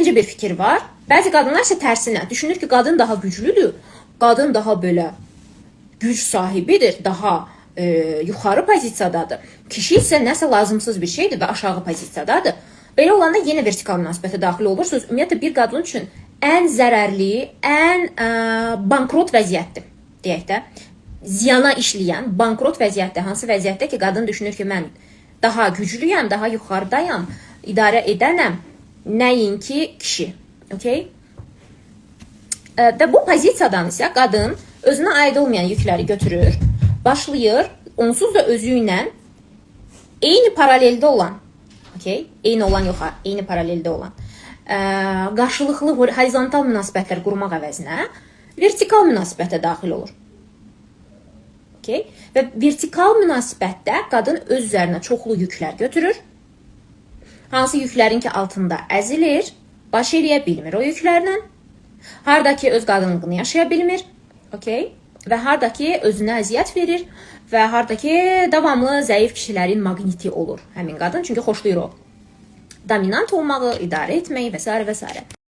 İkinci bir fikir var. Bəzi qadınlar isə tərsinə düşünür ki, qadın daha güclüdür. Qadın daha belə güc sahibidir, daha yuxarı pozisiyadadır. Kişi isə nəsə lazımsız bir şeydir və aşağı pozisiyadadır. Belə olanda yenə vertikal münasibətə daxil olursunuz. Ümumiyyətlə bir qadın üçün ən zərərli, ən bankrot vəziyyətdir, deyək də. Ziyana işləyən bankrot vəziyyətdə, hansı vəziyyətdə ki, qadın düşünür ki, mən daha güclüyəm, daha yuxarıdayam, idarə edənəm, nəinki kişi. Okay? Və bu pozisiyadan isə qadın özünə aid olmayan yükləri götürür, başlayır, onsuz da özü ilə eyni paraleldə olan, okay? Eyni olan yox, eyni paraleldə olan, qarşılıqlı horizontal münasibətlər qurmaq əvəzinə vertikal münasibətə daxil olur. Okay? Və vertikal münasibətdə qadın öz üzərinə çoxlu yüklər götürür, hansı yüklərin ki altında əzilir, baş eləyə bilmir o yüklərlə, harda ki öz qadınlığını yaşaya bilmir, okay? Və harda ki özünə əziyyət verir və harda ki davamlı zəif kişilərin maqniti olur həmin qadın, çünki xoşlayır o dominant olmağı, idarə etməyi və s. və s.